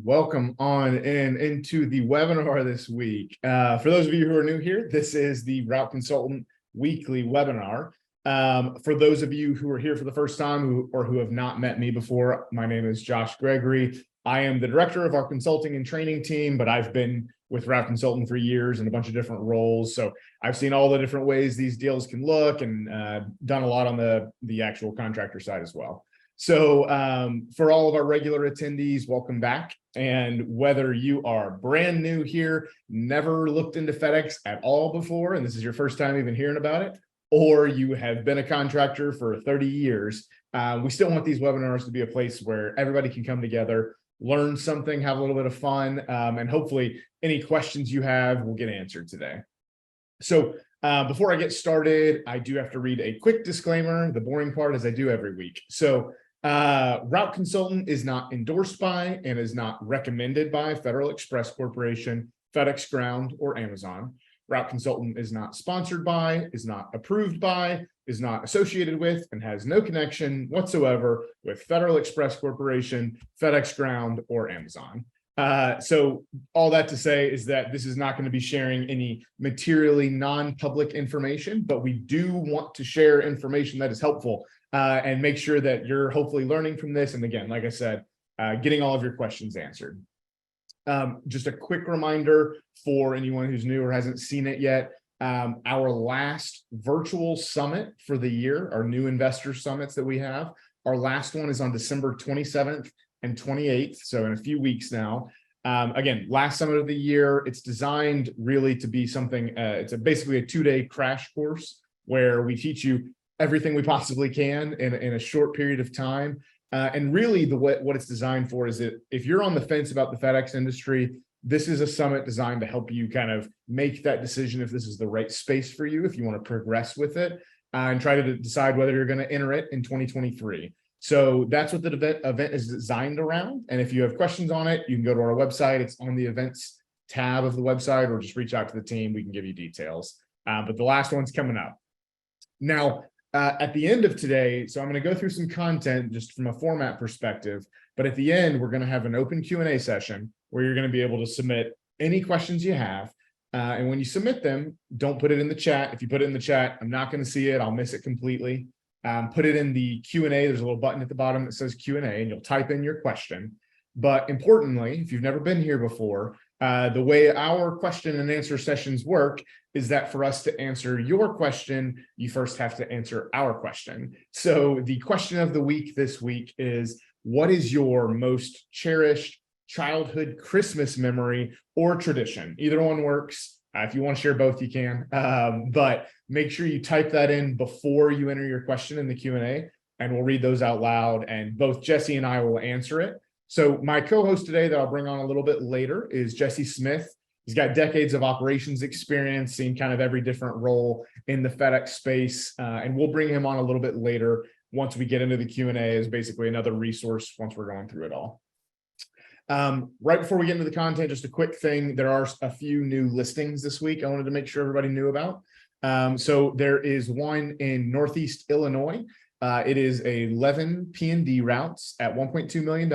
Welcome on into the webinar this week. For those of you who are new here, this is the Route Consultant weekly webinar. For those of you who are here for the first time or who have not met me before, my name is Josh Gregory. I am the director of our consulting and training team, but I've been with Route Consultant for years in a bunch of different roles. So I've seen all the different ways these deals can look and done a lot on the actual contractor side as well. So for all of our regular attendees, welcome back. And whether you are brand new here, never looked into FedEx at all before, and this is your first time even hearing about it, or you have been a contractor for 30 years, we still want these webinars to be a place where everybody can come together, learn something, have a little bit of fun, and hopefully any questions you have will get answered today. So before I get started, I do have to read a quick disclaimer, the boring part, as I do every week. So Route Consultant is not endorsed by and is not recommended by Federal Express Corporation, FedEx Ground, or Amazon. Route Consultant is not sponsored by, is not approved by, is not associated with, and has no connection whatsoever with Federal Express Corporation, FedEx Ground, or Amazon. So all that to say is that this is not going to be sharing any materially non-public information, but we do want to share information that is helpful and make sure that you're hopefully learning from this. And again, like I said, getting all of your questions answered. Just a quick reminder for anyone who's new or hasn't seen it yet, our last virtual summit for the year, our new investor summits that we have, our last one is on December 27th and 28th, so in a few weeks now. Again, last summit of the year, it's designed really to be something, it's basically a 2-day crash course where we teach you everything we possibly can in a short period of time. And really what it's designed for is that if you're on the fence about the FedEx industry, this is a summit designed to help you kind of make that decision if this is the right space for you, if you want to progress with it, and try to decide whether you're going to enter it in 2023. So that's what the event is designed around. And if you have questions on it, you can go to our website. It's on the events tab of the website, or just reach out to the team. We can give you details. But the last one's coming up. Now, at the end of today, so I'm going to go through some content just from a format perspective, but at the end, we're going to have an open Q&A session where you're going to be able to submit any questions you have. And when you submit them, don't put it in the chat. If you put it in the chat, I'm not going to see it. I'll miss it completely. Put it in the Q&A. There's a little button at the bottom that says Q&A, and you'll type in your question. But importantly, if you've never been here before, the way our question and answer sessions work is that for us to answer your question, you first have to answer our question. So the question of the week this week is, what is your most cherished childhood Christmas memory or tradition? Either one works. If you want to share both, you can. But make sure you type that in before you enter your question in the Q&A, and we'll read those out loud, and both Jesse and I will answer it. So my co-host today that I'll bring on a little bit later is Jesse Smith. He's got decades of operations experience, seen kind of every different role in the FedEx space, and we'll bring him on a little bit later once we get into the Q&A as basically another resource once we're going through it all. Right before we get into the content, just a quick thing. There are a few new listings this week I wanted to make sure everybody knew about. So there is one in Northeast Illinois. It is 11 P&D routes at $1.2 million.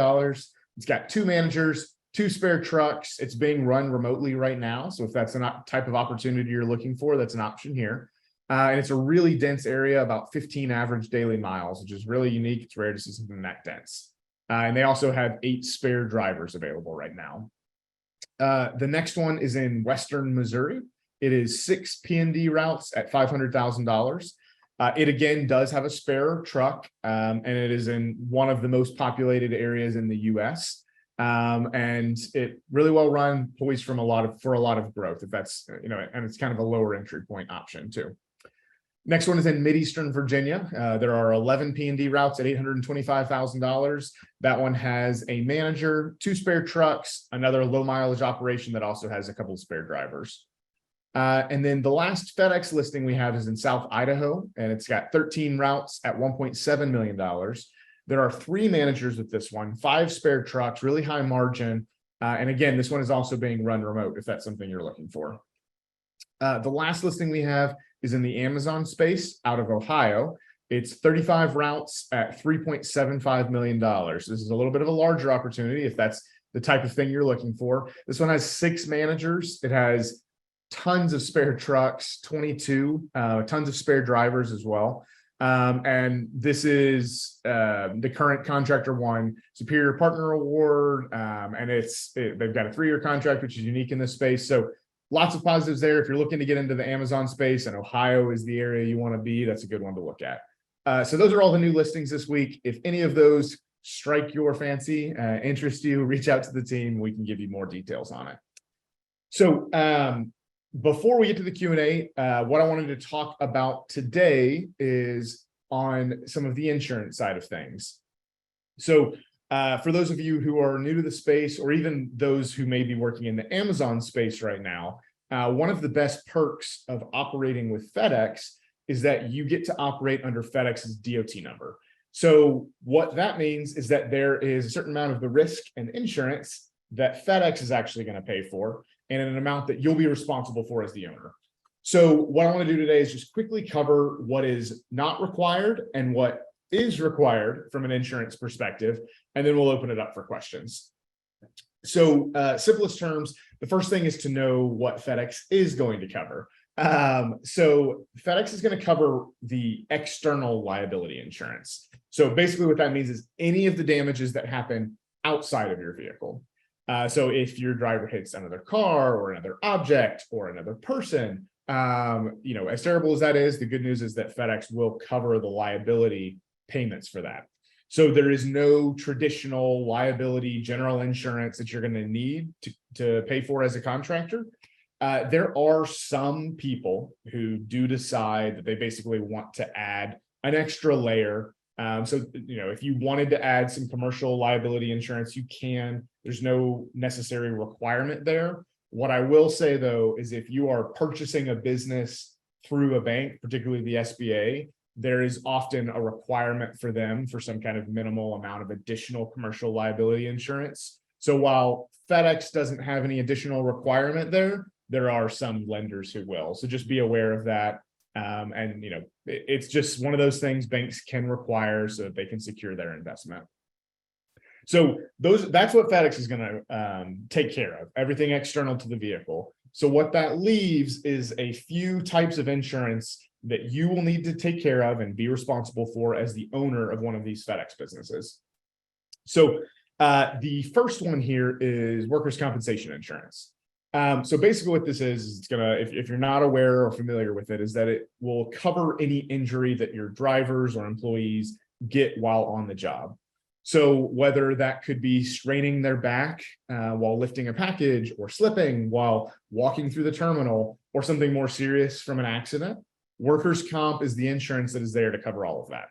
It's got 2 managers, 2 spare trucks. It's being run remotely right now. So if that's a type of opportunity you're looking for, that's an option here. And it's a really dense area, about 15 average daily miles, which is really unique. It's rare to see something that dense. And they also have 8 spare drivers available right now. The next one is in Western Missouri. It is 6 P&D routes at $500,000. It again does have a spare truck, and it is in one of the most populated areas in the U.S. And it really well run, poised for a lot of growth. If that's and it's kind of a lower entry point option too. Next one is in Mideastern Virginia. There are 11 P&D routes at $825,000. That one has a manager, 2 spare trucks, another low mileage operation that also has a couple of spare drivers. And then the last FedEx listing we have is in South Idaho, and it's got 13 routes at $1.7 million. There are 3 managers with this one, 5 spare trucks, really high margin. And again, this one is also being run remote if that's something you're looking for. The last listing we have is in the Amazon space out of Ohio. It's 35 routes at $3.75 million. This is a little bit of a larger opportunity if that's the type of thing you're looking for. This one has 6 managers. It has tons of spare trucks, 22, tons of spare drivers as well. And this is the current contractor won Superior Partner Award, and they've got a 3-year contract, which is unique in this space. So lots of positives there. If you're looking to get into the Amazon space and Ohio is the area you want to be, that's a good one to look at. So those are all the new listings this week. If any of those strike your fancy, interest you, reach out to the team. We can give you more details on it. So before we get to the Q&A, what I wanted to talk about today is on some of the insurance side of things. So for those of you who are new to the space, or even those who may be working in the Amazon space right now, one of the best perks of operating with FedEx is that you get to operate under FedEx's DOT number. So what that means is that there is a certain amount of the risk and insurance that FedEx is actually going to pay for, and an amount that you'll be responsible for as the owner. So what I want to do today is just quickly cover what is not required and what is required from an insurance perspective, and then we'll open it up for questions. So simplest terms, the first thing is to know what FedEx is going to cover. So FedEx is going to cover the external liability insurance. So basically what that means is any of the damages that happen outside of your vehicle. So if your driver hits another car or another object or another person, as terrible as that is, the good news is that FedEx will cover the liability payments for that. So there is no traditional liability general insurance that you're going to need to pay for as a contractor. There are some people who do decide that they basically want to add an extra layer. So, if you wanted to add some commercial liability insurance, you can. There's no necessary requirement there. What I will say, though, is if you are purchasing a business through a bank, particularly the SBA, there is often a requirement for them for some kind of minimal amount of additional commercial liability insurance. So while FedEx doesn't have any additional requirement there are some lenders who will. So just be aware of that. It's just one of those things banks can require so that they can secure their investment. So that's what FedEx is going to take care of, everything external to the vehicle. So what that leaves is a few types of insurance that you will need to take care of and be responsible for as the owner of one of these FedEx businesses. So the first one here is workers' compensation insurance. So basically what this is it's gonna, if you're not aware or familiar with it, is that it will cover any injury that your drivers or employees get while on the job. So whether that could be straining their back while lifting a package, or slipping while walking through the terminal, or something more serious from an accident, workers' comp is the insurance that is there to cover all of that.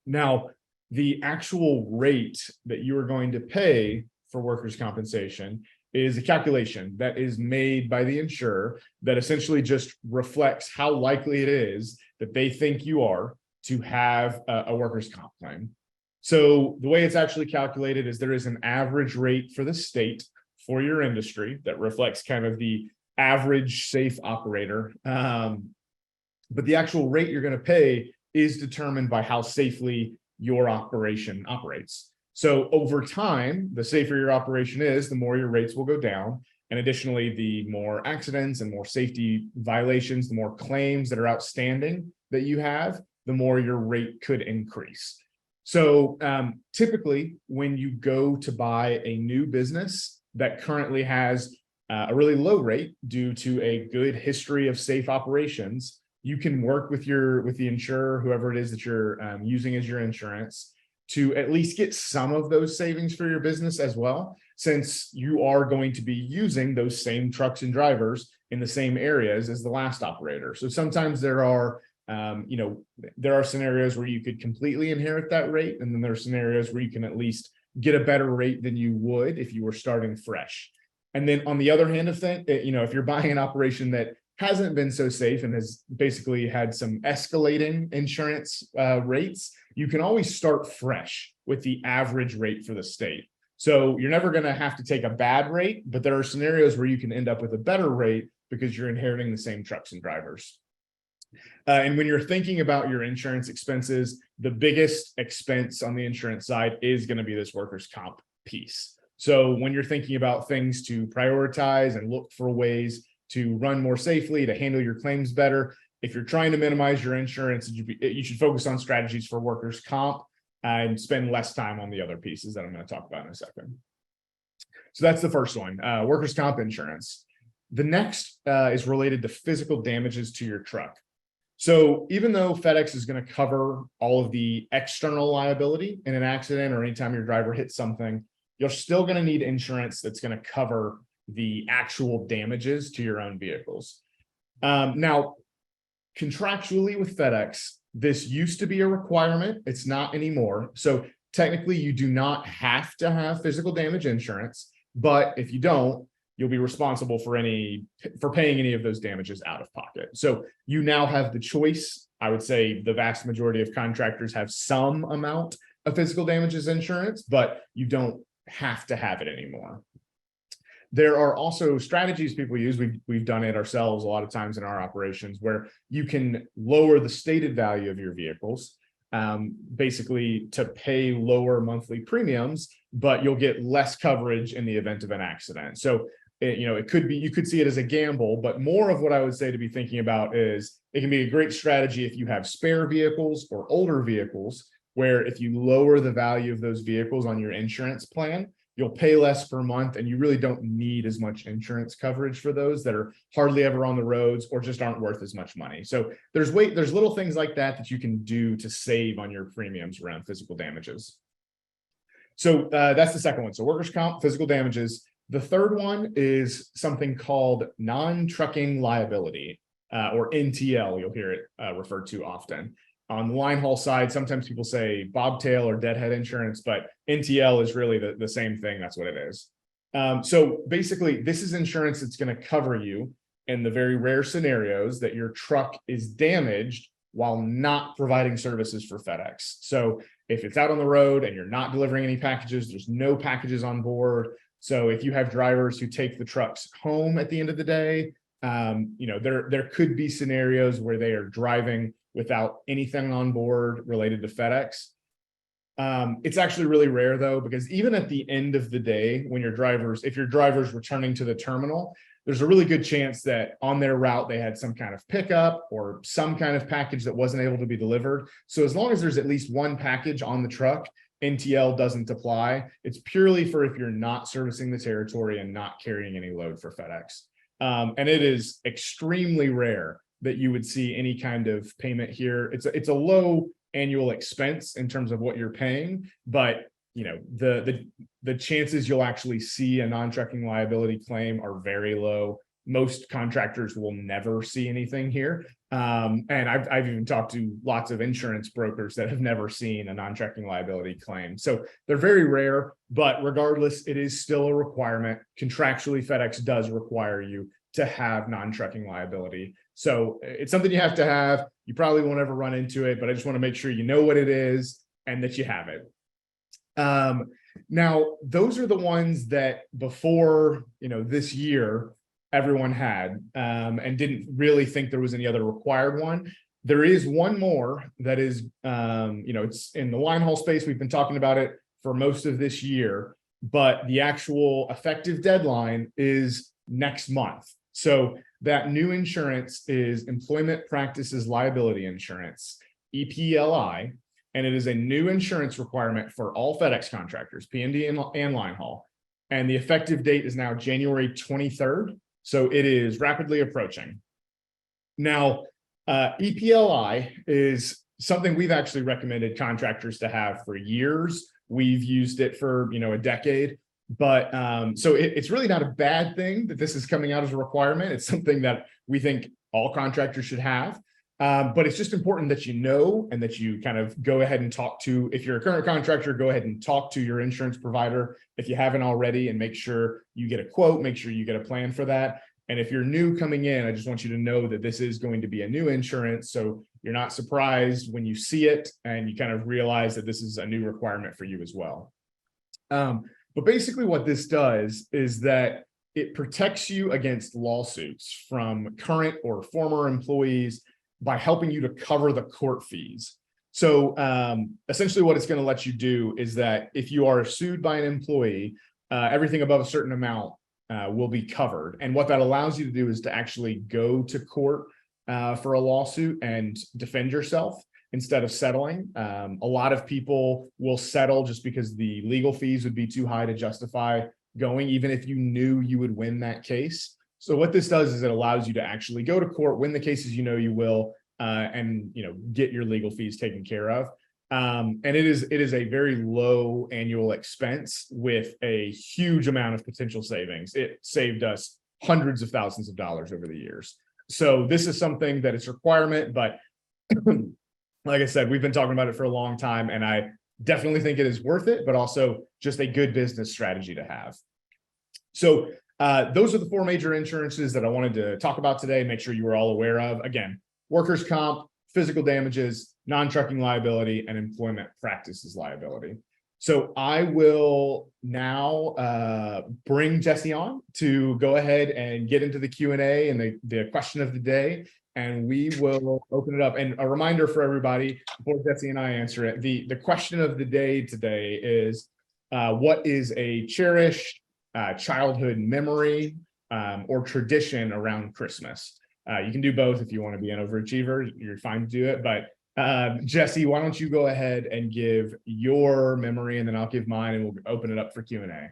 Now, the actual rate that you are going to pay for workers' compensation is a calculation that is made by the insurer that essentially just reflects how likely it is that they think you are to have a workers' comp claim. So the way it's actually calculated is there is an average rate for the state for your industry that reflects kind of the average safe operator. But the actual rate you're going to pay is determined by how safely your operation operates. So over time, the safer your operation is, the more your rates will go down. And additionally, the more accidents and more safety violations, the more claims that are outstanding that you have, the more your rate could increase. So typically, when you go to buy a new business that currently has a really low rate due to a good history of safe operations, you can work with the insurer, whoever it is that you're using as your insurance, to at least get some of those savings for your business as well, since you are going to be using those same trucks and drivers in the same areas as the last operator. So sometimes there are scenarios where you could completely inherit that rate, and then there are scenarios where you can at least get a better rate than you would if you were starting fresh. And then on the other hand of things, if you're buying an operation that hasn't been so safe and has basically had some escalating insurance rates, you can always start fresh with the average rate for the state. So you're never going to have to take a bad rate, but there are scenarios where you can end up with a better rate because you're inheriting the same trucks and drivers. And when you're thinking about your insurance expenses, the biggest expense on the insurance side is going to be this workers' comp piece. So when you're thinking about things to prioritize and look for ways to run more safely, to handle your claims better, if you're trying to minimize your insurance, you should focus on strategies for workers' comp and spend less time on the other pieces that I'm going to talk about in a second. So that's the first one, workers' comp insurance. The next is related to physical damages to your truck. So even though FedEx is going to cover all of the external liability in an accident or anytime your driver hits something, you're still going to need insurance that's going to cover the actual damages to your own vehicles. Now, contractually with FedEx, this used to be a requirement. It's not anymore. So technically, you do not have to have physical damage insurance, but if you don't, you'll be responsible for paying any of those damages out of pocket. So you now have the choice. I would say the vast majority of contractors have some amount of physical damages insurance, but you don't have to have it anymore. There are also strategies people use. We've done it ourselves a lot of times in our operations where you can lower the stated value of your vehicles, basically to pay lower monthly premiums, but you'll get less coverage in the event of an accident. So it could be, you could see it as a gamble, but more of what I would say to be thinking about is it can be a great strategy if you have spare vehicles or older vehicles, where if you lower the value of those vehicles on your insurance plan, you'll pay less per month and you really don't need as much insurance coverage for those that are hardly ever on the roads or just aren't worth as much money. So there's little things like that you can do to save on your premiums around physical damages. So that's the second one. So workers' comp, physical damages. The third one is something called non-trucking liability, or NTL. You'll hear it referred to often. On the line haul side, sometimes people say bobtail or deadhead insurance, but NTL is really the same thing. That's what it is. So basically, this is insurance that's going to cover you in the very rare scenarios that your truck is damaged while not providing services for FedEx. So if it's out on the road and you're not delivering any packages, there's no packages on board. So if you have drivers who take the trucks home at the end of the day, there could be scenarios where they are driving without anything on board related to FedEx. It's actually really rare though, because even at the end of the day, if your driver's returning to the terminal, there's a really good chance that on their route, they had some kind of pickup or some kind of package that wasn't able to be delivered. So as long as there's at least one package on the truck, NTL doesn't apply. It's purely for if you're not servicing the territory and not carrying any load for FedEx. And it is extremely rare that you would see any kind of payment here. It's a low annual expense in terms of what you're paying, but the chances you'll actually see a non-trucking liability claim are very low. Most contractors will never see anything here. And I've even talked to lots of insurance brokers that have never seen a non-trucking liability claim. So they're very rare, but regardless, it is still a requirement. Contractually, FedEx does require you to have non-trucking liability. So it's something you have to have. You probably won't ever run into it, but I just want to make sure you know what it is and that you have it. Now, those are the ones that before, this year, everyone had and didn't really think there was any other required one. There is one more that is, it's in the line haul space. We've been talking about it for most of this year, but the actual effective deadline is next month. So that new insurance is Employment Practices Liability Insurance, EPLI, and it is a new insurance requirement for all FedEx contractors, P&D and line haul. And the effective date is now January 23rd. So it is rapidly approaching. Now, EPLI is something we've actually recommended contractors to have for years. We've used it for, a decade. But so it's really not a bad thing that this is coming out as a requirement. It's something that we think all contractors should have. But it's just important that you know and that you kind of go ahead and talk to, if you're a current contractor, go ahead and talk to your insurance provider if you haven't already, and make sure you get a quote, make sure you get a plan for that. And if you're new coming in, I just want you to know that this is going to be a new insurance. So you're not surprised when you see it and you kind of realize that this is a new requirement for you as well. But basically what this does is that it protects you against lawsuits from current or former employees by helping you to cover the court fees. So essentially what it's going to let you do is that if you are sued by an employee everything above a certain amount will be covered. And what that allows you to do is to actually go to court for a lawsuit and defend yourself instead of settling. A lot of people will settle just because the legal fees would be too high to justify going, even if you knew you would win that case. So what this does is it allows you to actually go to court, win the cases you know you will, and get your legal fees taken care of. And it is a very low annual expense with a huge amount of potential savings. It saved us hundreds of thousands of dollars over the years. So this is something that it's a requirement, but like I said, we've been talking about it for a long time, and I definitely think it is worth it, but also just a good business strategy to have. So those are the four major insurances that I wanted to talk about today, make sure you were all aware of. Again, workers' comp, physical damages, non-trucking liability, and employment practices liability. So I will now bring Jesse on to go ahead and get into the Q&A and the question of the day, and we will open it up. And a reminder for everybody, before Jesse and I answer it, the question of the day today is, what is a cherished childhood memory or tradition around Christmas? You can do both. If you want to be an overachiever, you're fine to do it. But Jesse, why don't you go ahead and give your memory, and then I'll give mine, and we'll open it up for Q&A.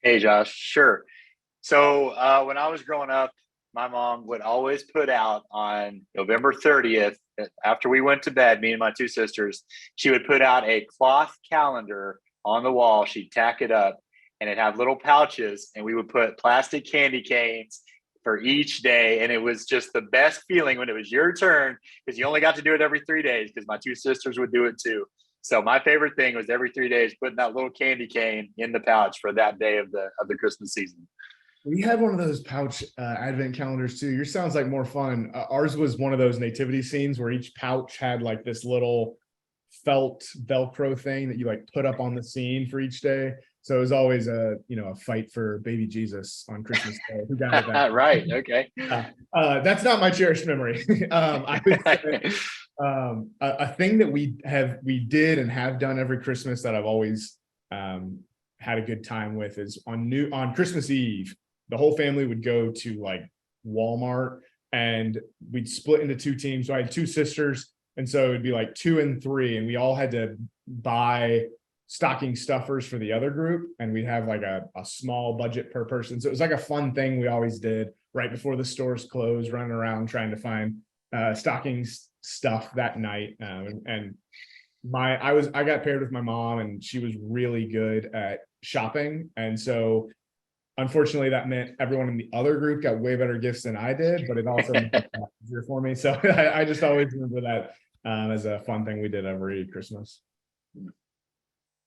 Hey, Josh. Sure. So when I was growing up, my mom would always put out on November 30th, after we went to bed, me and my two sisters, she would put out a cloth calendar on the wall. She'd tack it up, and it'd have little pouches, and we would put plastic candy canes for each day. And it was just the best feeling when it was your turn, because you only got to do it every 3 days, because my two sisters would do it too. So my favorite thing was every 3 days putting that little candy cane in the pouch for that day of the Christmas season. We had one of those pouch advent calendars too. Yours sounds like more fun. Ours was one of those nativity scenes where each pouch had like this little felt Velcro thing that you like put up on the scene for each day. So it was always a fight for baby Jesus on Christmas Day. Who got it that right? Okay. That's not my cherished memory. I would say, a thing that we did and have done every Christmas that I've always had a good time with is on Christmas Eve, the whole family would go to like Walmart, and we'd split into two teams. So I had two sisters, and so it'd be like 2 and 3, and we all had to buy stocking stuffers for the other group, and we'd have like a small budget per person. So it was like a fun thing we always did right before the stores closed, running around trying to find stocking stuff that night. And I got paired with my mom, and she was really good at shopping, and so unfortunately that meant everyone in the other group got way better gifts than I did, but it also made it easier for me. So I just always remember that as a fun thing we did every Christmas.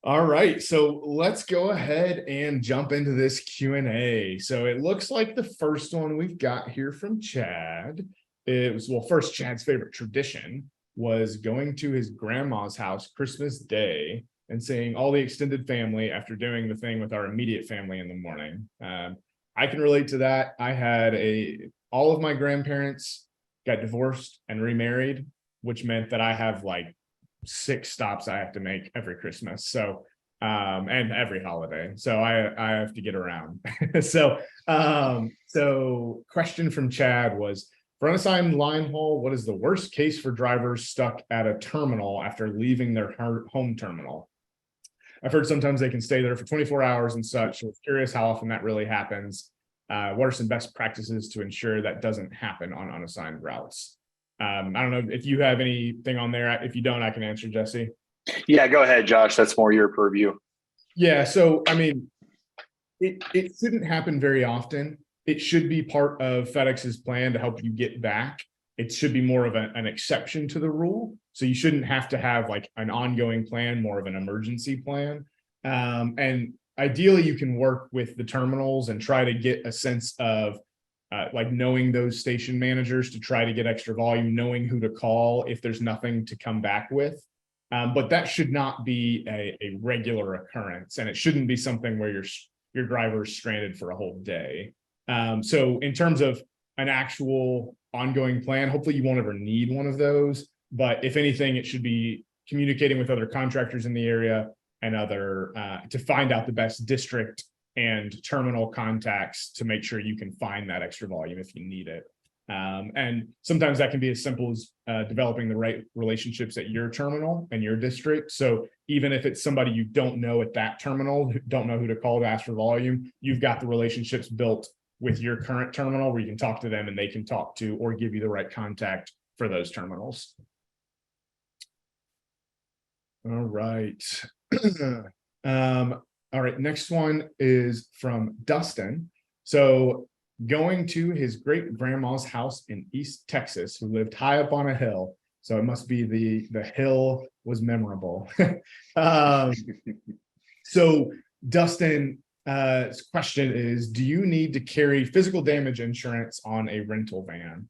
All right, so let's go ahead and jump into this Q&A. So it looks like the first one we've got here from Chad is, well, first, Chad's favorite tradition was going to his grandma's house Christmas Day and seeing all the extended family after doing the thing with our immediate family in the morning. I can relate to that. I had all of my grandparents got divorced and remarried, which meant that I have like 6 stops I have to make every Christmas. So, and every holiday. So I have to get around. So question from Chad was, for unassigned line haul, what is the worst case for drivers stuck at a terminal after leaving their home terminal? I've heard sometimes they can stay there for 24 hours and such. So I was curious how often that really happens. What are some best practices to ensure that doesn't happen on unassigned routes? I don't know if you have anything on there. If you don't, I can answer, Jesse. Yeah, go ahead, Josh. That's more your purview. Yeah, so I mean, it shouldn't happen very often. It should be part of FedEx's plan to help you get back. It should be more of an exception to the rule. So you shouldn't have to have like an ongoing plan, more of an emergency plan. And ideally, you can work with the terminals and try to get a sense of like knowing those station managers to try to get extra volume, knowing who to call if there's nothing to come back with. But that should not be a regular occurrence, and it shouldn't be something where your driver is stranded for a whole day. So in terms of an actual ongoing plan, hopefully you won't ever need one of those. But if anything, it should be communicating with other contractors in the area, and other to find out the best district and terminal contacts to make sure you can find that extra volume if you need it. And sometimes that can be as simple as developing the right relationships at your terminal and your district. So even if it's somebody you don't know at that terminal, don't know who to call to ask for volume, you've got the relationships built with your current terminal where you can talk to them and they can talk to or give you the right contact for those terminals. All right. All right, next one is from Dustin. So going to his great grandma's house in East Texas, who lived high up on a hill. So it must be the hill was memorable. So Dustin, question is, do you need to carry physical damage insurance on a rental van?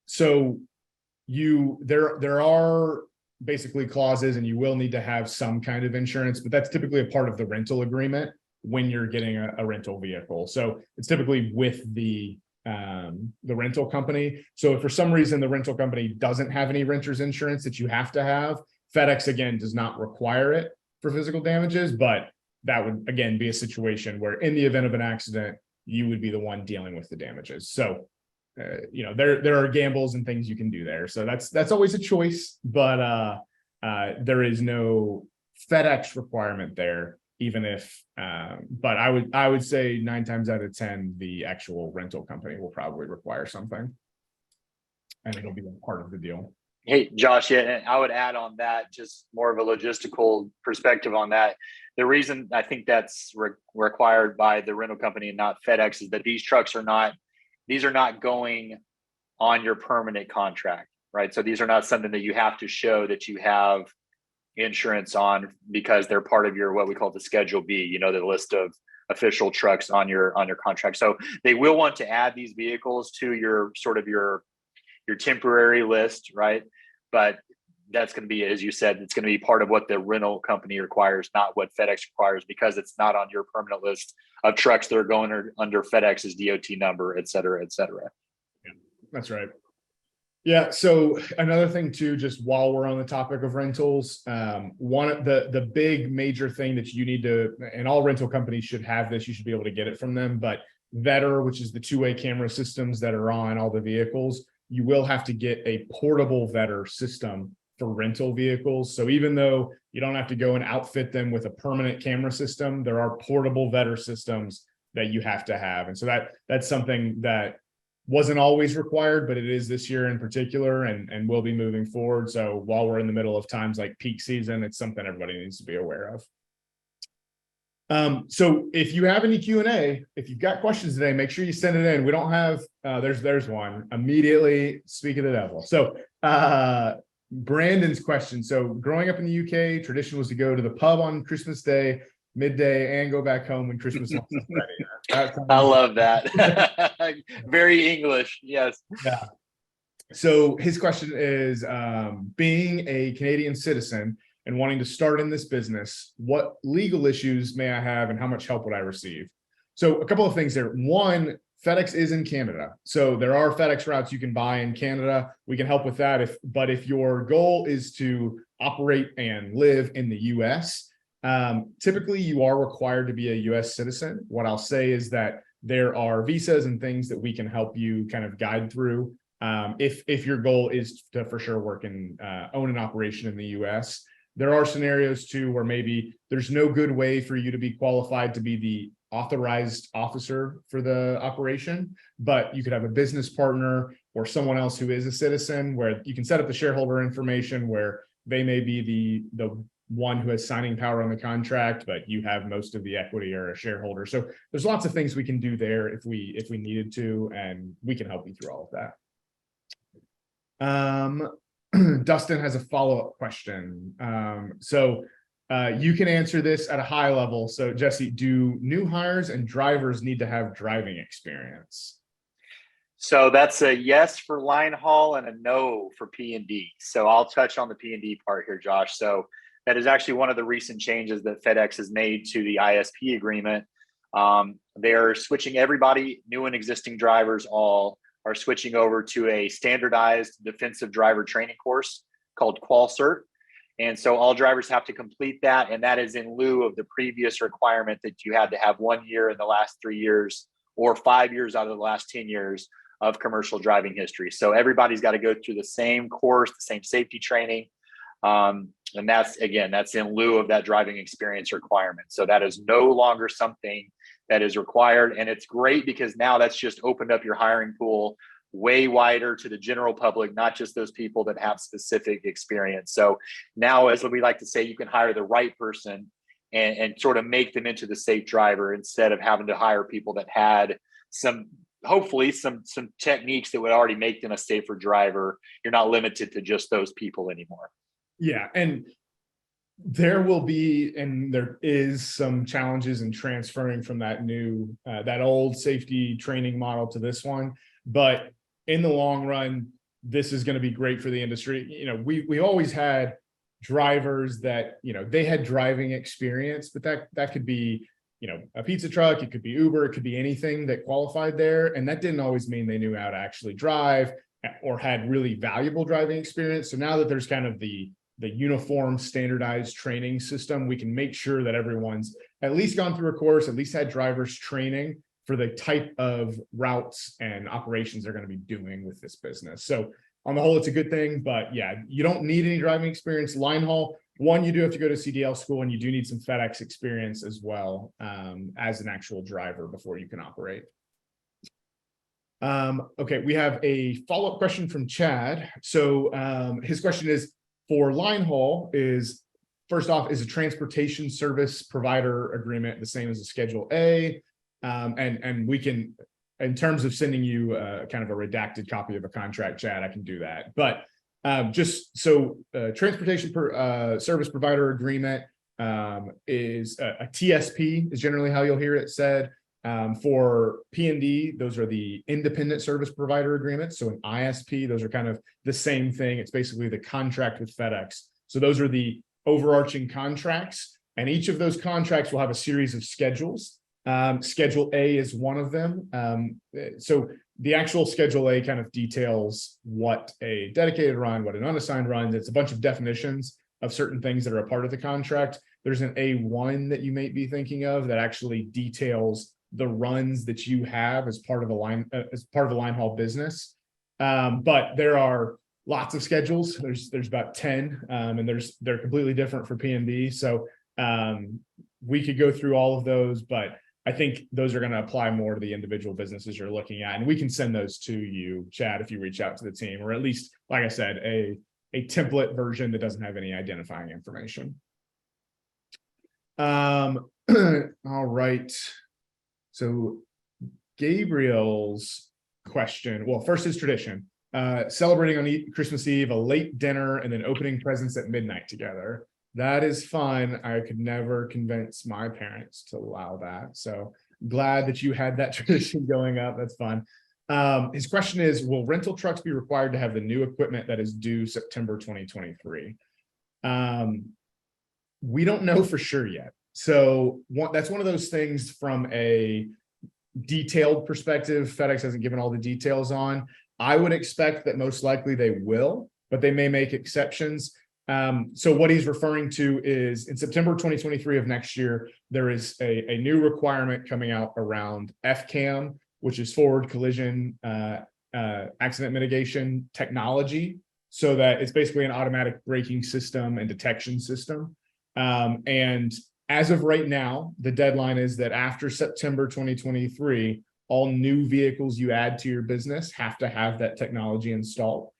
So there are basically clauses, and you will need to have some kind of insurance, but that's typically a part of the rental agreement when you're getting a rental vehicle. So it's typically with the rental company. So if for some reason the rental company doesn't have any renter's insurance that you have to have, FedEx again does not require it for physical damages, but that would again be a situation where in the event of an accident, you would be the one dealing with the damages. So there are gambles and things you can do there. So that's always a choice, but there is no FedEx requirement there, even if, but I would say 9 times out of 10, the actual rental company will probably require something, and it'll be part of the deal. Hey, Josh, yeah, and I would add on that, just more of a logistical perspective on that. The reason I think that's required by the rental company and not FedEx is that these trucks are not going on your permanent contract, right? So these are not something that you have to show that you have insurance on because they're part of your, what we call the Schedule B, the list of official trucks on your contract. So they will want to add these vehicles to your sort of your temporary list, right? But that's going to be, as you said, it's going to be part of what the rental company requires, not what FedEx requires, because it's not on your permanent list of trucks that are going under FedEx's DOT number, et cetera, et cetera. Yeah, that's right. Yeah. So another thing too, just while we're on the topic of rentals, one of the big major thing that you need to, and all rental companies should have this, you should be able to get it from them, but Vetter, which is the two-way camera systems that are on all the vehicles, you will have to get a portable Vetter system for rental vehicles. So even though you don't have to go and outfit them with a permanent camera system, there are portable Vetter systems that you have to have. And so that's something that wasn't always required, but it is this year in particular, and will be moving forward. So while we're in the middle of times like peak season, it's something everybody needs to be aware of. So if you have any Q&A, if you've got questions today, make sure you send it in. We don't have, there's one immediately. Speak of the devil. So Brandon's question. So growing up in the UK, tradition was to go to the pub on Christmas Day, midday, and go back home when Christmas was ready. I love that. Very English. Yes. Yeah. So his question is, being a Canadian citizen and wanting to start in this business, what legal issues may I have and how much help would I receive? So a couple of things there. One, FedEx is in Canada. So there are FedEx routes you can buy in Canada. We can help with that. But if your goal is to operate and live in the US, typically you are required to be a US citizen. What I'll say is that there are visas and things that we can help you kind of guide through. If your goal is to for sure work and own an operation in the US. There are scenarios too where maybe there's no good way for you to be qualified to be the authorized officer for the operation, but you could have a business partner or someone else who is a citizen where you can set up the shareholder information where they may be the one who has signing power on the contract, but you have most of the equity or a shareholder. So there's lots of things we can do there if we needed to, and we can help you through all of that. Dustin has a follow-up question. So you can answer this at a high level. So Jesse, do new hires and drivers need to have driving experience? So that's a yes for line haul and a no for P&D. So I'll touch on the P&D part here, Josh. So that is actually one of the recent changes that FedEx has made to the ISP agreement. They're switching everybody, new and existing drivers, all are switching over to a standardized defensive driver training course called QualCert. And so all drivers have to complete that. And that is in lieu of the previous requirement that you had to have 1 year in the last 3 years or 5 years out of the last 10 years of commercial driving history. So everybody's got to go through the same course, the same safety training. And that's in lieu of that driving experience requirement. So that is no longer something that is required. And it's great because now that's just opened up your hiring pool way wider to the general public, not just those people that have specific experience. So now, as we like to say, you can hire the right person and sort of make them into the safe driver instead of having to hire people that had hopefully some techniques that would already make them a safer driver. You're not limited to just those people anymore. Yeah. And there will be, and there is some challenges in transferring from that old safety training model to this one. But in the long run, this is going to be great for the industry. You know, we always had drivers that, you know, they had driving experience, but that could be, you know, a pizza truck, it could be Uber, it could be anything that qualified there. And that didn't always mean they knew how to actually drive or had really valuable driving experience. So now that there's kind of the uniform standardized training system, we can make sure that everyone's at least gone through a course, at least had drivers training for the type of routes and operations they're going to be doing with this business. So on the whole, it's a good thing, but yeah, you don't need any driving experience. Line haul, one, you do have to go to CDL school, and you do need some FedEx experience as well, as an actual driver before you can operate. Okay, we have a follow-up question from Chad. So his question is, for line haul, first off, is a transportation service provider agreement the same as a Schedule A? And we can, in terms of sending you kind of a redacted copy of a contract, Chad, I can do that. But just so transportation service provider agreement is a TSP is generally how you'll hear it said. For P&D, those are the independent service provider agreements. So an ISP, those are kind of the same thing. It's basically the contract with FedEx. So those are the overarching contracts, and each of those contracts will have a series of schedules. Schedule A is one of them. So the actual Schedule A kind of details what a dedicated run, what an unassigned run. It's a bunch of definitions of certain things that are a part of the contract. There's an A1 that you may be thinking of that actually details the runs that you have as part of a line haul business. But there are lots of schedules. There's about 10, and they're completely different for P&D. So we could go through all of those, but I think those are going to apply more to the individual businesses you're looking at, and we can send those to you, Chad, if you reach out to the team, or at least, like I said, a template version that doesn't have any identifying information. All right. So Gabriel's question, well, first is tradition, celebrating on Christmas Eve, a late dinner, and then opening presents at midnight together. That is fun. I could never convince my parents to allow that. So glad that you had that tradition going up. That's fun. His question is, will rental trucks be required to have the new equipment that is due September 2023? We don't know for sure yet. So that's one of those things from a detailed perspective. FedEx hasn't given all the details on. I would expect that most likely they will, but they may make exceptions. So what he's referring to is in September 2023 of next year, there is a new requirement coming out around FCAM, which is forward collision accident mitigation technology. So that it's basically an automatic braking system and detection system. And as of right now, the deadline is that after September 2023, all new vehicles you add to your business have to have that technology installed.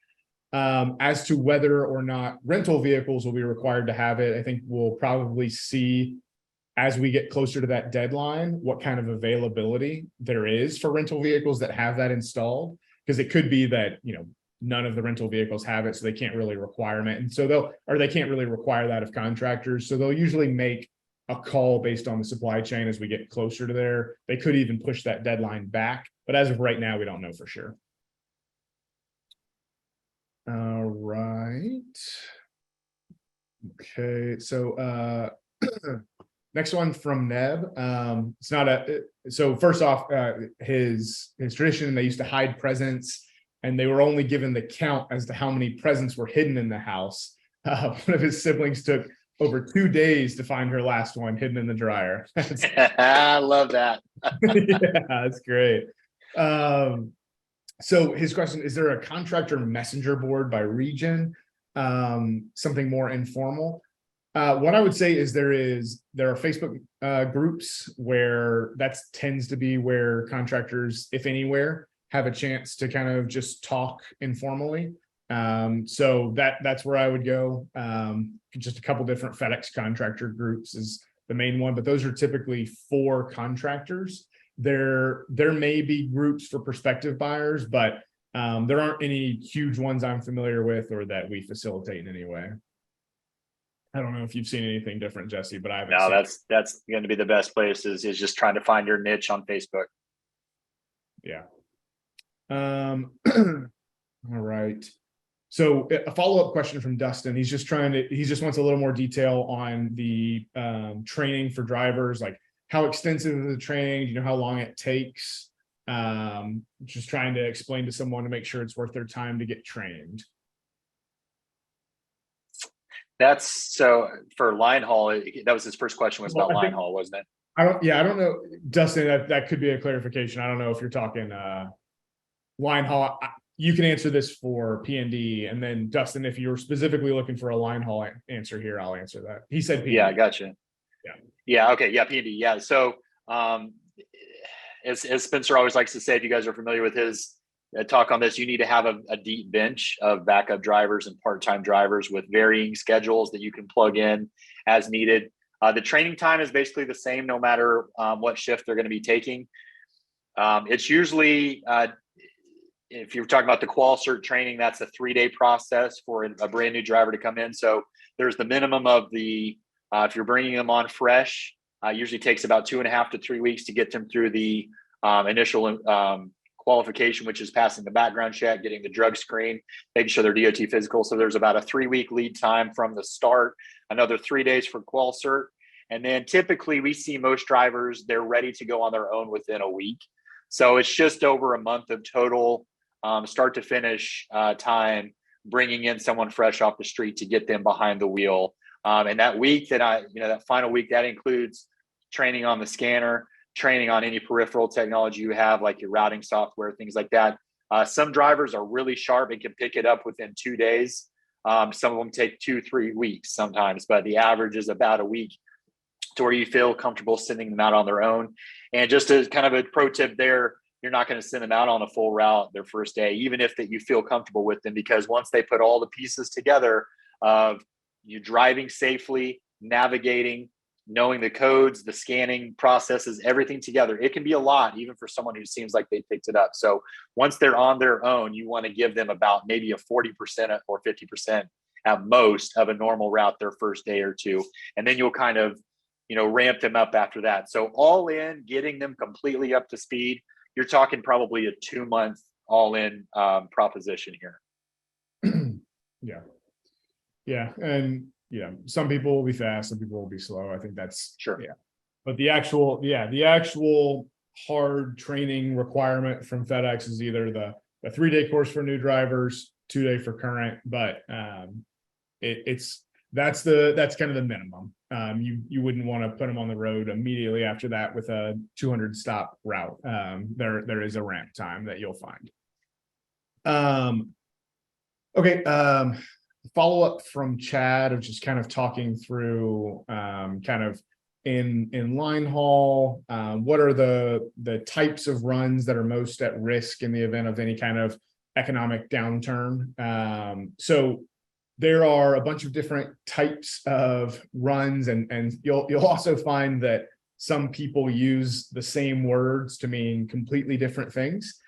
As to whether or not rental vehicles will be required to have it, I think we'll probably see as we get closer to that deadline, what kind of availability there is for rental vehicles that have that installed. Because it could be that, you know, none of the rental vehicles have it, so they can't really require it. And so they can't really require that of contractors. So they'll usually make a call based on the supply chain as we get closer to there. They could even push that deadline back. But as of right now, we don't know for sure. All right. Okay, so next one from Neb. It's not so first off, his tradition, they used to hide presents, and they were only given the count as to how many presents were hidden in the house. One of his siblings took over 2 days to find her last one hidden in the dryer. I love that. Yeah, that's great. So his question, is there a contractor messenger board by region? Something more informal? What I would say is there are Facebook groups where that tends to be where contractors, if anywhere, have a chance to kind of just talk informally. So that's where I would go. Just a couple different FedEx contractor groups is the main one, but those are typically for contractors. There may be groups for prospective buyers, but there aren't any huge ones I'm familiar with or that we facilitate in any way. I don't know if you've seen anything different, Jesse, but I haven't. No, that's going to be the best place is just trying to find your niche on Facebook. Yeah. All right. So a follow-up question from Dustin. He just wants a little more detail on the training for drivers, like how extensive is the training, you know, how long it takes. Just trying to explain to someone to make sure it's worth their time to get trained. That's so for line haul. That was his first question was about line haul, wasn't it? I don't know, Dustin, that could be a clarification. I don't know if you're talking line haul. You can answer this for P&D, and then Dustin, if you're specifically looking for a line haul answer here, I'll answer that. He said P&D. Yeah, I gotcha. Yeah. Okay. Yeah. P&D. Yeah. So, as Spencer always likes to say, if you guys are familiar with his talk on this, you need to have a deep bench of backup drivers and part-time drivers with varying schedules that you can plug in as needed. The training time is basically the same no matter what shift they're going to be taking. It's usually, if you're talking about the qual cert training, that's a 3-day process for a brand new driver to come in. So there's the minimum of if you're bringing them on fresh, usually takes about 2.5 to 3 weeks to get them through the initial qualification, which is passing the background check, getting the drug screen, making sure they're DOT physical. So there's about a 3-week lead time from the start, another 3 days for qual cert. And then typically we see most drivers, they're ready to go on their own within a week. So it's just over a month of total start to finish time, bringing in someone fresh off the street to get them behind the wheel. And that week that final week, that includes training on the scanner, training on any peripheral technology you have, like your routing software, things like that. Some drivers are really sharp and can pick it up within 2 days. Some of them take 2-3 weeks sometimes, but the average is about a week to where you feel comfortable sending them out on their own. And just as kind of a pro tip there, you're not going to send them out on a full route their first day, even if that you feel comfortable with them, because once they put all the pieces together of you driving safely, navigating, knowing the codes, the scanning processes, everything together, it can be a lot, even for someone who seems like they picked it up. So once they're on their own, you want to give them about maybe a 40% or 50% at most of a normal route their first day or two. And then you'll kind of, ramp them up after that. So all in, getting them completely up to speed, you're talking probably a 2-month all in proposition here. Yeah. And some people will be fast, some people will be slow. I think that's sure. Yeah. But the actual hard training requirement from FedEx is either the 3-day course for new drivers, 2-day for current, but that's kind of the minimum. You wouldn't want to put them on the road immediately after that with a 200 stop route. There is a ramp time that you'll find. Okay. Follow up from Chad of just kind of talking through kind of in line haul, what are the types of runs that are most at risk in the event of any kind of economic downturn. So there are a bunch of different types of runs, and you'll also find that some people use the same words to mean completely different things.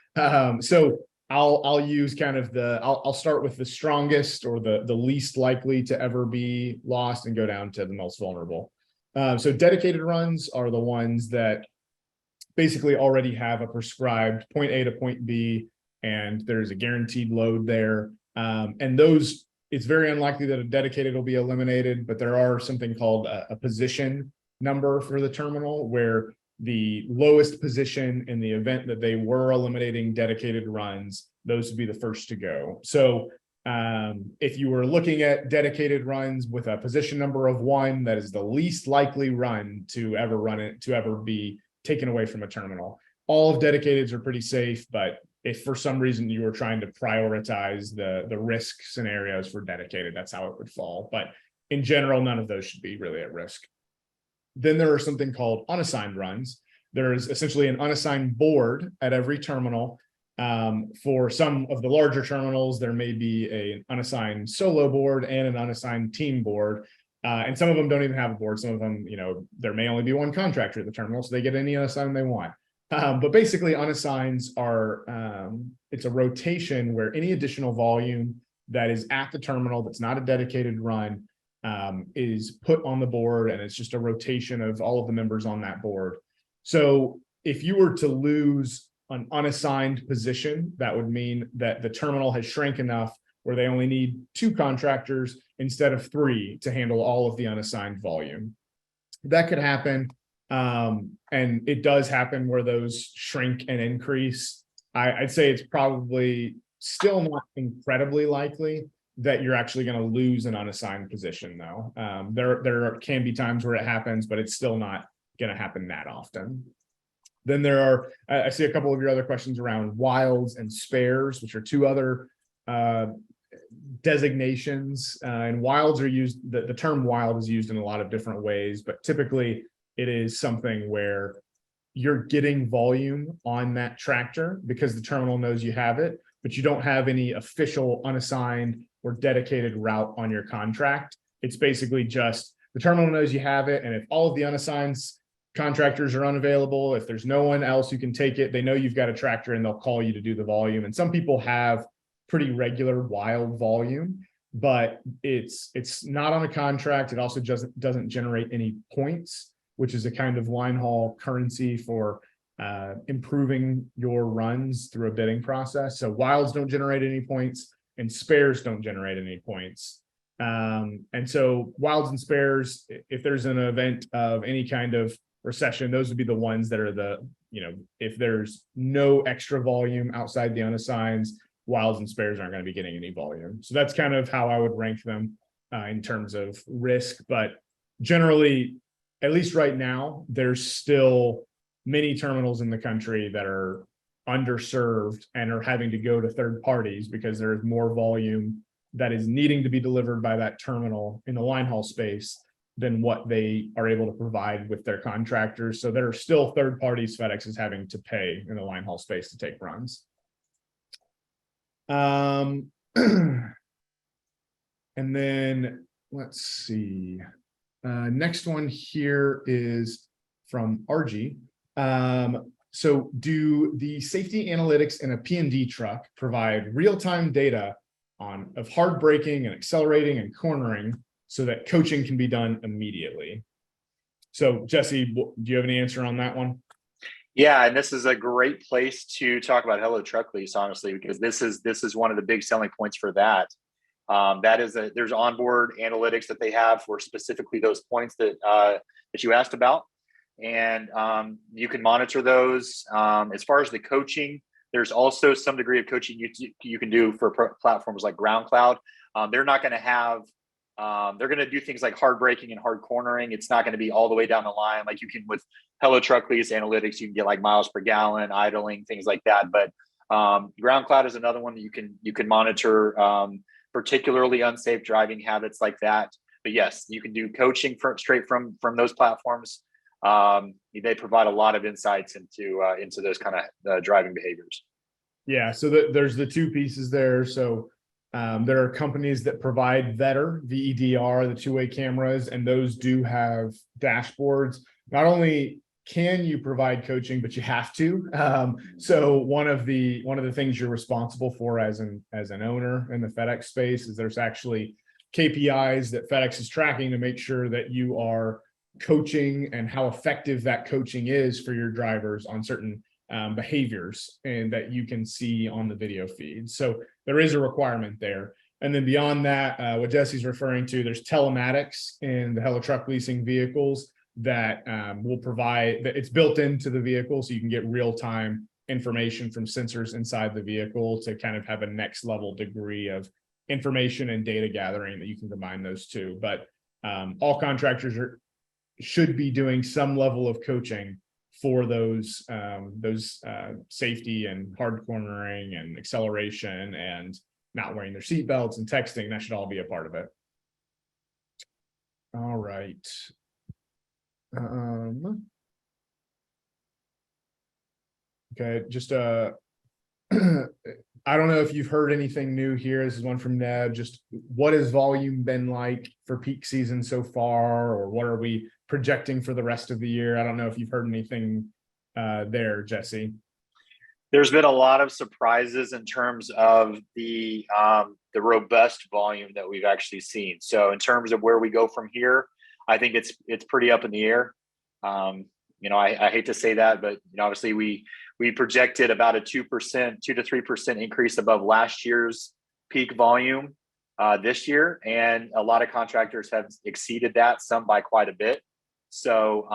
So I'll use kind of I'll start with the strongest or the least likely to ever be lost and go down to the most vulnerable. So dedicated runs are the ones that basically already have a prescribed point A to point B, and there's a guaranteed load there. And those, it's very unlikely that a dedicated will be eliminated, but there are something called a position number for the terminal, where the lowest position in the event that they were eliminating dedicated runs, those would be the first to go. So If you were looking at dedicated runs with a position number of 1, that is the least likely run to ever be taken away from a terminal. All of dedicateds are pretty safe, but if for some reason you were trying to prioritize the risk scenarios for dedicated, that's how it would fall. But in general, none of those should be really at risk. Then there are something called unassigned runs. There is essentially an unassigned board at every terminal. For some of the larger terminals, there may be an unassigned solo board and an unassigned team board. And some of them don't even have a board. Some of them, there may only be one contractor at the terminal, so they get any unassigned they want. But basically, unassigns are, it's a rotation where any additional volume that is at the terminal that's not a dedicated run is put on the board, and it's just a rotation of all of the members on that board. So if you were to lose an unassigned position, that would mean that the terminal has shrank enough where they only need 2 contractors instead of 3 to handle all of the unassigned volume. That could happen. And it does happen where those shrink and increase. I'd say it's probably still not incredibly likely that you're actually going to lose an unassigned position, though. There can be times where it happens, but it's still not going to happen that often. Then there are, I see a couple of your other questions around wilds and spares, which are 2 other designations. And wilds are used, the term wild is used in a lot of different ways, but typically it is something where you're getting volume on that tractor because the terminal knows you have it, but you don't have any official unassigned or dedicated route on your contract. It's basically just the terminal knows you have it, and if all of the unassigned contractors are unavailable, if there's no one else who can take it, they know you've got a tractor and they'll call you to do the volume. And some people have pretty regular wild volume, but it's not on a contract. It also doesn't generate any points, which is a kind of line haul currency for improving your runs through a bidding process. So wilds don't generate any points and spares don't generate any points. And so wilds and spares, if there's an event of any kind of recession, those would be the ones that are if there's no extra volume outside the unassigns, wilds and spares aren't going to be getting any volume. So that's kind of how I would rank them in terms of risk. But generally, at least right now, there's still many terminals in the country that are underserved and are having to go to third parties because there's more volume that is needing to be delivered by that terminal in the line haul space than what they are able to provide with their contractors. So there are still third parties FedEx is having to pay in the line haul space to take runs. And then let's see. Next one here is from RG. So do the safety analytics in a P&D truck provide real-time data of hard braking and accelerating and cornering so that coaching can be done immediately? So Jesse, do you have any answer on that one? Yeah, and this is a great place to talk about Hello Truck Lease, honestly, because this is one of the big selling points for that. There's onboard analytics that they have for specifically those points that you asked about, and you can monitor those. As far as the coaching, there's also some degree of coaching you can do for platforms like Ground Cloud. They're not going to have. They're going to do things like hard braking and hard cornering. It's not going to be all the way down the line like you can with Hello Truck Lease analytics. You can get like miles per gallon, idling, things like that. But Ground Cloud is another one that you can monitor, particularly unsafe driving habits like that. But yes, you can do coaching straight from those platforms. They provide a lot of insights into those kind of driving behaviors. Yeah, so there's the 2 pieces there. So there are companies that provide VEDR, VEDR, the 2-way cameras, and those do have dashboards. Not only can you provide coaching, but you have to. So one of the things you're responsible for as an owner in the FedEx space is there's actually KPIs that FedEx is tracking to make sure that you are coaching and how effective that coaching is for your drivers on certain behaviors, and that you can see on the video feed. So there is a requirement there. And then beyond that, what Jesse's referring to, there's telematics in the Hello Truck Leasing vehicles that will provide, it's built into the vehicle, so you can get real-time information from sensors inside the vehicle to kind of have a next level degree of information and data gathering that you can combine those two. But all contractors should be doing some level of coaching for those safety and hard cornering and acceleration and not wearing their seat belts and texting. That should all be a part of it. All right. Okay, just I don't know if you've heard anything new here. This is one from Neb. Just what has volume been like for peak season so far, or what are we projecting for the rest of the year? I don't know if you've heard anything there, Jesse. There's been a lot of surprises in terms of the robust volume that we've actually seen. So in terms of where we go from here, I think it's pretty up in the air. I hate to say that, but obviously we projected about a 2% to 3% increase above last year's peak volume this year, and a lot of contractors have exceeded that, some by quite a bit. So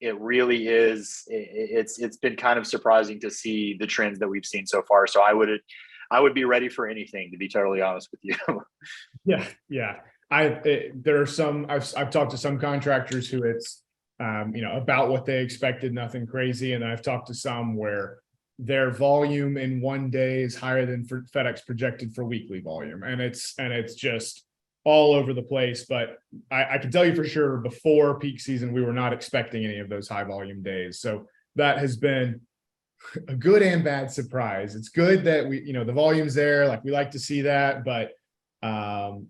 it really is. It's been kind of surprising to see the trends that we've seen so far. So I would be ready for anything, to be totally honest with you. Yeah. There are some. I've talked to some contractors who it's about what they expected, nothing crazy. And I've talked to some where their volume in one day is higher than for FedEx projected for weekly volume. And it's just all over the place. But I can tell you for sure, before peak season, we were not expecting any of those high volume days. So that has been a good and bad surprise. It's good that the volume's there. Like, we like to see that, but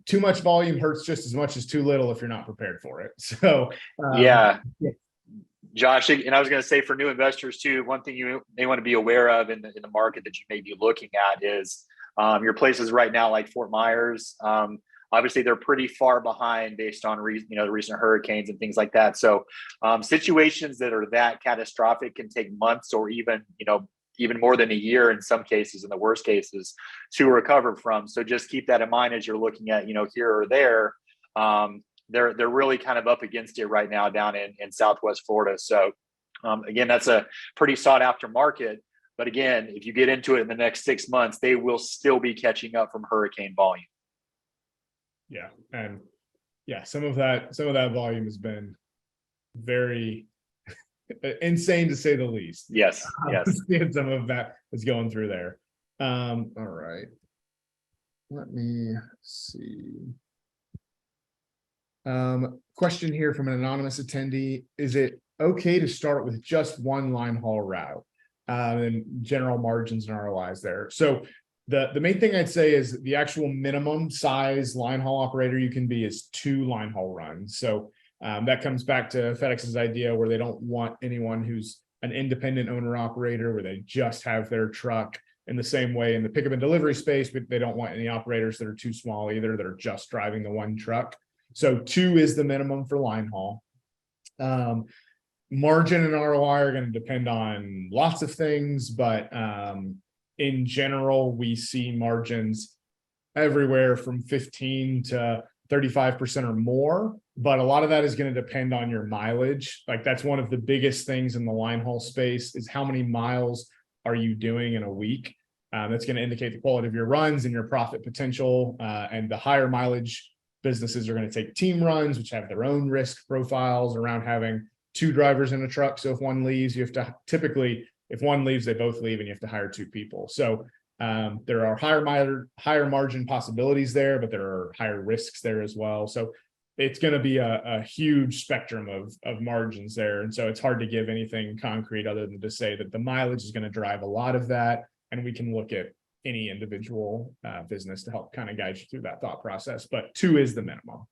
too much volume hurts just as much as too little if you're not prepared for it. So yeah, Josh, and I was going to say, for new investors too, one thing you may want to be aware of in the market that you may be looking at is your places right now, like Fort Myers. Obviously, they're pretty far behind based on the recent hurricanes and things like that. So situations that are that catastrophic can take months, or even more than a year in some cases, in the worst cases, to recover from. So just keep that in mind as you're looking at, here or there. They're really kind of up against it right now down in Southwest Florida. So again, that's a pretty sought after market. But again, if you get into it in the next 6 months, they will still be catching up from hurricane volume. Yeah. And some of that volume has been very insane, to say the least. Yes. Some of that is going through there. All right. Let me see. Question here from an anonymous attendee. Is it okay to start with just one line haul route and general margins and ROIs there? So the main thing I'd say is the actual minimum size line haul operator you can be is 2 line haul runs. So that comes back to FedEx's idea where they don't want anyone who's an independent owner operator, where they just have their truck. In the same way in the pickup and delivery space, but they don't want any operators that are too small either, that are just driving the one truck. So 2 is the minimum for line haul. Margin and ROI are going to depend on lots of things, but in general, we see margins everywhere from 15 to 35% or more. But a lot of that is going to depend on your mileage. Like, that's one of the biggest things in the line haul space, is how many miles are you doing in a week? That's going to indicate the quality of your runs and your profit potential. And the higher mileage businesses are going to take team runs, which have their own risk profiles around having 2 drivers in a truck. So if one leaves, you have to typically, if one leaves, they both leave, and you have to hire 2 people. So there are higher margin possibilities there, but there are higher risks there as well. So it's going to be a huge spectrum of margins there. And so it's hard to give anything concrete other than to say that the mileage is going to drive a lot of that. And we can look at any individual business to help kind of guide you through that thought process. But 2 is the minimum.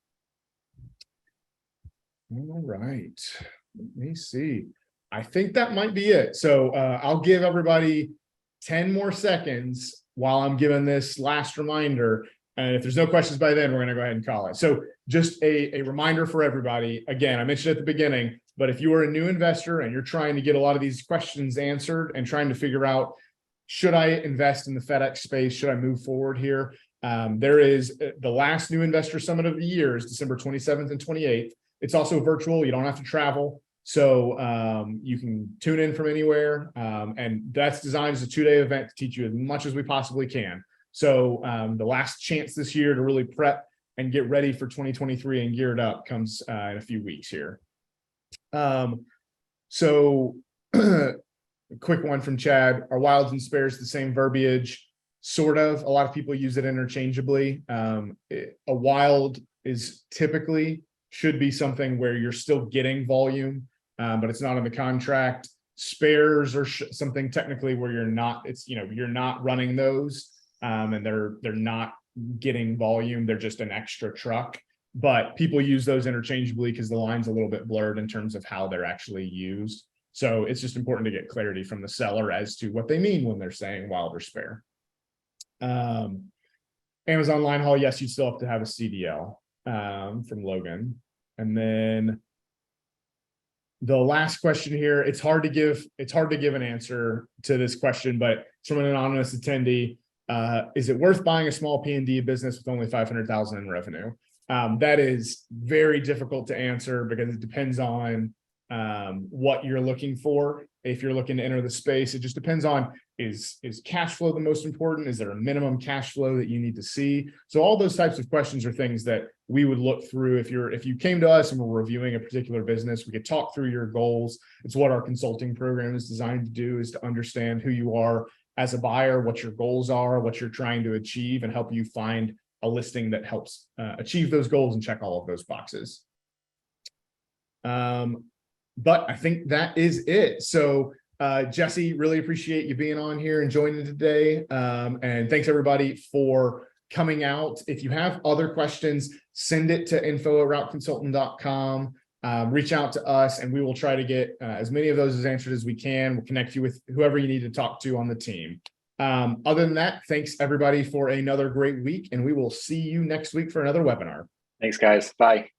All right. Let me see. I think that might be it. So I'll give everybody 10 more seconds while I'm giving this last reminder. And if there's no questions by then, we're going to go ahead and call it. So just a reminder for everybody. Again, I mentioned at the beginning, but if you are a new investor and you're trying to get a lot of these questions answered and trying to figure out, should I invest in the FedEx space? Should I move forward here? There is the last new investor summit of the year is December 27th and 28th. It's also virtual. You don't have to travel. So you can tune in from anywhere. And that's designed as a 2-day event to teach you as much as we possibly can. So the last chance this year to really prep and get ready for 2023 and geared up comes in a few weeks here. So a quick one from Chad. Are wilds and spares the same verbiage? Sort of. A lot of people use it interchangeably. A wild is typically should be something where you're still getting volume, but it's not in the contract. Spares are something technically where you're not, it's, you know, you're not running those, and they're not getting volume. They're just an extra truck, but people use those interchangeably because the line's a little bit blurred in terms of how they're actually used. So it's just important to get clarity from the seller as to what they mean when they're saying wild or spare. Amazon line haul, yes, you still have to have a CDL, from Logan. And then the last question here, it's hard to give an answer to this question, but it's from an anonymous attendee. Is it worth buying a small P&D business with only 500,000 in revenue? That is very difficult to answer because it depends on what you're looking for. If you're looking to enter the space, it just depends on, is cash flow the most important? Is there a minimum cash flow that you need to see? So all those types of questions are things that we would look through. If you came to us and we're reviewing a particular business, we could talk through your goals. It's what our consulting program is designed to do, is to understand who you are as a buyer, what your goals are, what you're trying to achieve, and help you find a listing that helps achieve those goals and check all of those boxes. But I think that is it. So Jesse, really appreciate you being on here and joining today. And thanks everybody for coming out. If you have other questions, send it to info@routeconsultant.com. Reach out to us and we will try to get as many of those as answered as we can. We'll connect you with whoever you need to talk to on the team. Other than that, thanks everybody for another great week, and we will see you next week for another webinar. Thanks, guys. Bye.